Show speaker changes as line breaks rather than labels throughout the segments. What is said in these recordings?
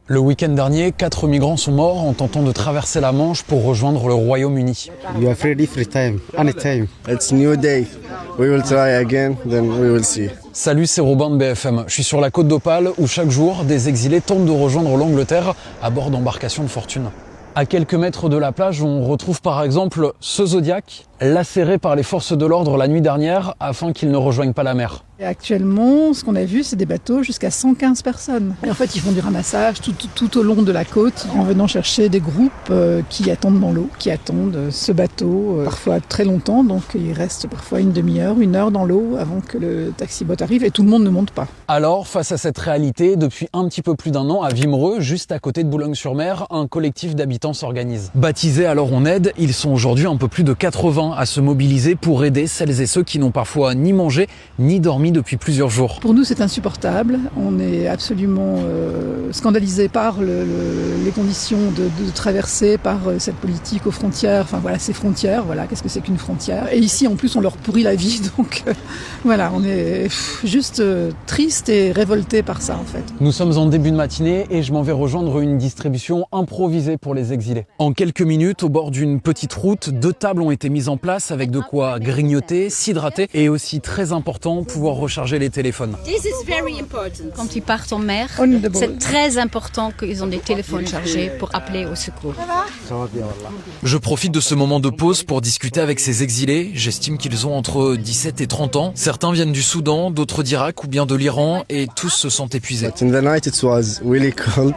Le week-end dernier, 4 migrants sont morts en tentant de traverser la Manche pour rejoindre le Royaume-Uni.
You are free every time, anytime.
It's new day. We will try again, then we will see.
Salut, c'est Robin de BFM. Je suis sur la côte d'Opale où chaque jour, des exilés tentent de rejoindre l'Angleterre à bord d'embarcations de fortune. À quelques mètres de la plage, on retrouve par exemple ce Zodiac, lacéré par les forces de l'ordre la nuit dernière afin qu'il ne rejoigne pas la mer.
Et actuellement, ce qu'on a vu, c'est des bateaux jusqu'à 115 personnes. Et en fait, ils font du ramassage tout au long de la côte en venant chercher des groupes qui attendent dans l'eau, qui attendent ce bateau parfois très longtemps. Donc, ils restent parfois une demi-heure, 1 heure dans l'eau avant que le taxi-boat arrive et tout le monde ne monte pas.
Alors, face à cette réalité, depuis un petit peu plus d'un an, à Wimereux, juste à côté de Boulogne-sur-Mer, un collectif d'habitants s'organise. Baptisé Alors on aide, ils sont aujourd'hui un peu plus de 80 à se mobiliser pour aider celles et ceux qui n'ont parfois ni mangé ni dormi depuis plusieurs jours.
Pour nous, c'est insupportable. On est absolument scandalisés par les conditions de traversée, par cette politique aux frontières. Enfin voilà, ces frontières, voilà, qu'est-ce que c'est qu'une frontière? Et ici, en plus, on leur pourrit la vie. Donc voilà, on est juste triste et révolté par ça, en fait.
Nous sommes en début de matinée et je m'en vais rejoindre une distribution improvisée pour les exilés. En quelques minutes, au bord d'une petite route, 2 tables ont été mises en place avec de quoi grignoter, s'hydrater et aussi très important, pouvoir recharger les téléphones.
Quand ils partent en mer, c'est très important qu'ils ont des téléphones chargés pour appeler au secours.
Je profite de ce moment de pause pour discuter avec ces exilés. J'estime qu'ils ont entre 17 et 30 ans. Certains viennent du Soudan, d'autres d'Irak ou bien de l'Iran et tous se sentent épuisés.
But in the night it was really cold.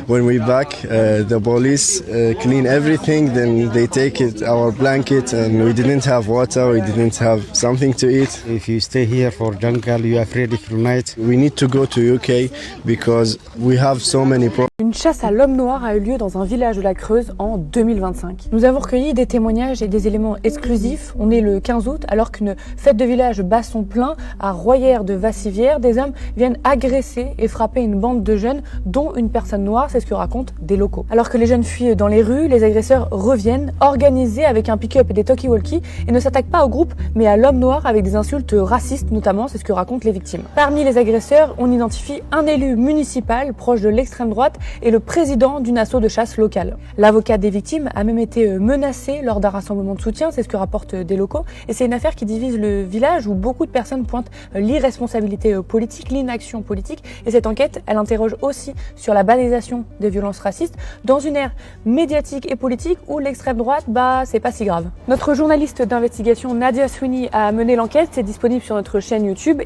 When we back, the police clean everything, then they take our blanket, and we didn't have water, we didn't have something to eat.
If you stay here for jungle, you are afraid if you night.
We need to go to UK because we have so many problems.
Une chasse à l'homme noir a eu lieu dans un village de la Creuse en 2025. Nous avons recueilli des témoignages et des éléments exclusifs. On est le 15 août, alors qu'une fête de village bat son plein à Royères de Vassivière, des hommes viennent agresser et frapper une bande de jeunes, dont une personne noire, c'est ce que racontent des locaux. Alors que les jeunes fuient dans les rues, les agresseurs reviennent, organisés avec un pick-up et des talkie-walkie, et ne s'attaquent pas au groupe, mais à l'homme noir avec des insultes racistes notamment, c'est ce que racontent les victimes. Parmi les agresseurs, on identifie un élu municipal proche de l'extrême droite et le président d'une asso de chasse locale. L'avocat des victimes a même été menacé lors d'un rassemblement de soutien, c'est ce que rapportent des locaux, et c'est une affaire qui divise le village où beaucoup de personnes pointent l'irresponsabilité politique, l'inaction politique, et cette enquête, elle interroge aussi sur la banalisation des violences racistes dans une ère médiatique et politique où l'extrême droite, c'est pas si grave. Notre journaliste d'investigation Nadia Sweeney a mené l'enquête, c'est disponible sur notre chaîne YouTube.